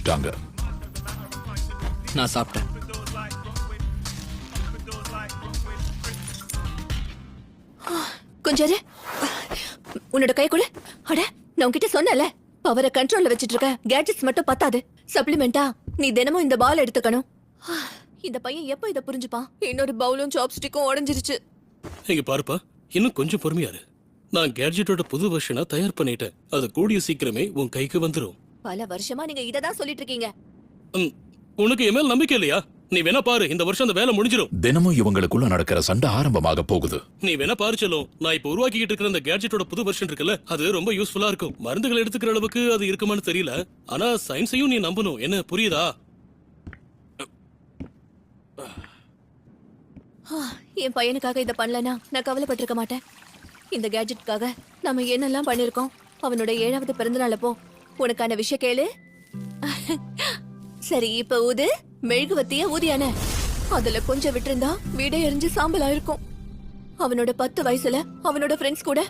ஆரம்பிச்சுட்டாங்க. நான் சாப்பிட்டேன். கொஞ்சம் இரு. உன்னோட கை கொடு. அட, நான் உன்கிட்ட சொன்னல, பவரை கண்ட்ரோல்ல வச்சிட்டு இருக்க. கேட்ஜெட்ஸ் மட்டும் பத்தாது, சப்ளிமெண்டா நீ தினமும் இந்த பால் எடுத்துக்கணும். இந்த பையன் எப்ப இத புரிஞ்சுப்பான்? இன்னொரு பவுலும் சாப்ஸ்டிக்கும் உடைஞ்சிருச்சு. இங்க பாருப்பா, இன்னும் கொஞ்சம் பொறுமையாரு. நான் கேட்ஜெட்டோட புது வெர்ஷனை தயார் பண்ணிட்டேன். அது கூடிய சீக்கிரமே உன் கைக்கு வந்துரும். பல வருஷமா நீங்க இததான் சொல்லிட்டு இருக்கீங்க. உனக்கு என் மேல நம்பிக்கை இல்லையா? நீ வேணா பாரு, இந்த வருஷம் அந்த வேலை முடிஞ்சிரும். தினமும் இவங்களுக்குள்ள நடக்கிற சண்டை ஆரம்பமாக போகுது. நீ வேணா பாரு செல்லும். நான் இப்ப உருவாக்கிட்டு இருக்கிற அந்த கேட்ஜெட்டோட புது வெர்ஷன் இருக்குல்ல, அது ரொம்ப யூஸ்ஃபுல்லா இருக்கும். மருந்துகள் எடுத்துக்கிற அளவுக்கு அது இருக்குமான்னு தெரியல, ஆனா சயின்ஸையும் நீ நம்பணும். என்ன புரியுதா? என் பையனுக்காக இத பண்ணலனா நான் கவலைப்பட்டிருக்க மாட்டேன். இந்த கேட்ஜெட்டுக்காக நம்ம என்னெல்லாம் பண்ணிருக்கோம். அவனோட 7வது பிறந்தநாள் அப்போ உனக்கான விஷயம் கேளு. சரி, இப்ப ஊது. மெழுகுவத்திய ஊதியானே, அதுல கொஞ்சம் விட்டிருந்தா வீடே எரிஞ்சு சாம்பல் ஆயிருக்கும். அவனோட 10 வயசுல அவனோட ஃப்ரெண்ட்ஸ் கூட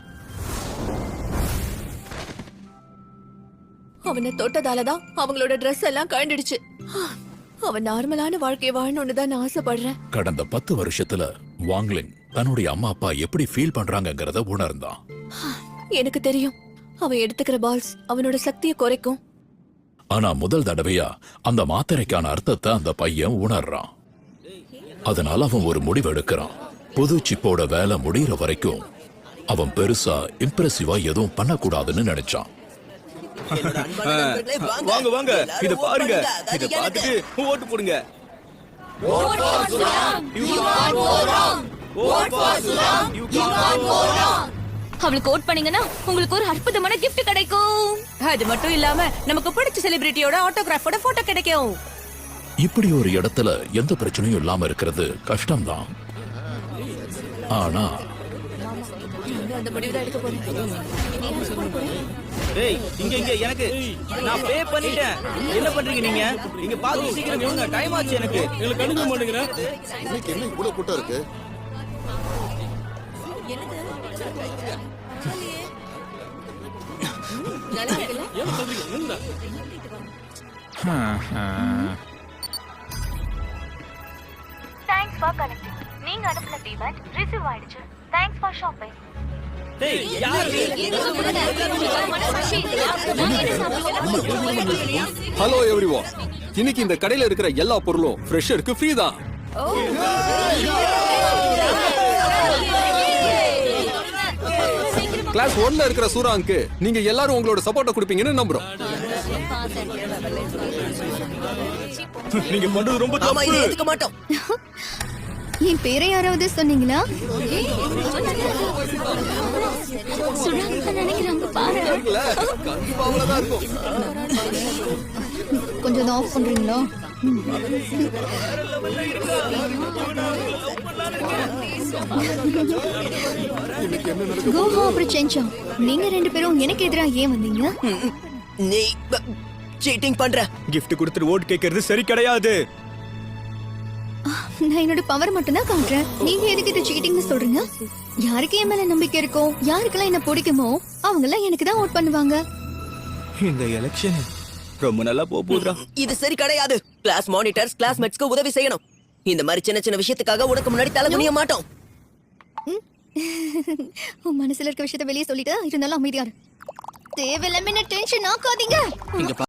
அவனை தொட்டதாலதான் அவங்களோட ட்ரெஸ் எல்லாம் கழண்டுடுச்சு. அவன் நார்மலான வாழ்க்கையை வாழணும்னு தான் நான் ஆசைப்படுறேன். கடந்த 10 வருஷத்துல வாங்லின் தன்னுடைய அம்மா அப்பா எப்படி ஃபீல் பண்றாங்கங்கறத உணர்ந்தான். எனக்கு தெரியும், அவன் எடுத்துக்கிற பால்ஸ் அவனோட சக்தியை குறைக்கும். ஆனா முதல் தடவையா அந்த மாத்திரைக்கான அர்த்தத்தை அந்த பையன் உணர்றான். அதனால அவன் ஒரு முடிவு எடுக்கிறான். புது சிப்போட வேலை முடிகிற வரைக்கும் அவன் பெருசா இம்ப்ரெசிவா எதுவும் பண்ணக்கூடாதுன்னு நினைச்சான். வாங்க வாங்க, இத பாருங்க. இத பார்த்துட்டு ஓட்டு போடுங்க. அவளுக்கு ஓட் பண்ணீங்கன்னா உங்களுக்கு ஒரு அற்புதமான கிஃப்ட் கிடைக்கும். அது மட்டும் இல்லாம நமக்கு பிடிச்ச செலிபிரிட்டியோட ஆட்டோகிராஃபோட போட்டோ கிடைக்கும். இப்படி ஒரு இடத்துல எந்த பிரச்சனையும் இல்லாம இருக்கிறது கஷ்டம்தான். ஆனா அந்த முடிவுதான் எடுக்க போறேன். டேய், இங்க இங்க எனக்கு நான் பே பண்ணிட்டேன். என்ன பண்றீங்க நீங்க? இங்க பாத்து சீக்கிரம் இவங்க டைம் ஆச்சு. எனக்கு கண்டுக்க மாட்டேங்கிறேன். இன்னைக்கு என்ன இவ்வளவு கூட்டம் இருக்கு? Thanks for connecting. நீங்க அனுப்பின பேமெண்ட் ரிசீவ் ஆயிடுச்சு. Thanks for shopping. டேய், யார் ஹலோ எவ்ரிவன், இன்னைக்கு இந்த கடையில இருக்கிற எல்லா பொருளும் ஃப்ரெஷருக்கு ஃப்ரீ தான். கிளாஸ் 1ல இருக்கிற சூராங்க்கு நீங்க எல்லாரும் உங்களோட சப்போர்ட்ட கொடுப்பீங்கன்னு நம்புறோம். நீங்க பண்றது ரொம்ப தப்பு. ஏத்துக்க மாட்டோம். என் பேரை யாராவது சொன்னீங்களா? நினைக்கிறாங்க பாரு. கண்டிப்பா அவ்வளவுதான் இருக்கும். கொஞ்சம் ஆஃப் பண்றீங்களா? கோஹா அப்புறம் செஞ்சா, நீங்க 2 பேரும் எனக்கு எதிரா ஏன் வந்தீங்க? நீ சீட்டிங் பண்ற. கிஃப்ட் கொடுத்துட்டு ஓட் கேக்குறது சரி கிடையாது. நான் என்னோட பவர் மட்டும் தான் காட்டுறேன். நீங்க எதுக்கு இது சீட்டிங்னு சொல்றீங்க? யாருக்கு என் மேல நம்பிக்கை இருக்கோ, யாருக்கெல்லாம் என்ன பிடிக்குமோ அவங்க எல்லாம் எனக்கு தான் ஓட் பண்ணுவாங்க. இந்த எலெக்ஷன் ரொம்ப நல்லா போகுதுடா. இது சரி கிடையாது. கிளாஸ் மானிட்டர்ஸ் கிளாஸ்மேட்ஸ்க்கு உதவி செய்யணும். இந்த மாதிரி சின்ன சின்ன விஷயத்துக்காக உனக்கு முன்னாடி தலை குனிய மாட்டோம். உன் மனசுல இருக்க விஷயத்தை வெளியே சொல்லிட்டு இருந்தாலும் அமைதியாரு. தேவையில்லாம என்ன டென்ஷன் ஆக்காதீங்க.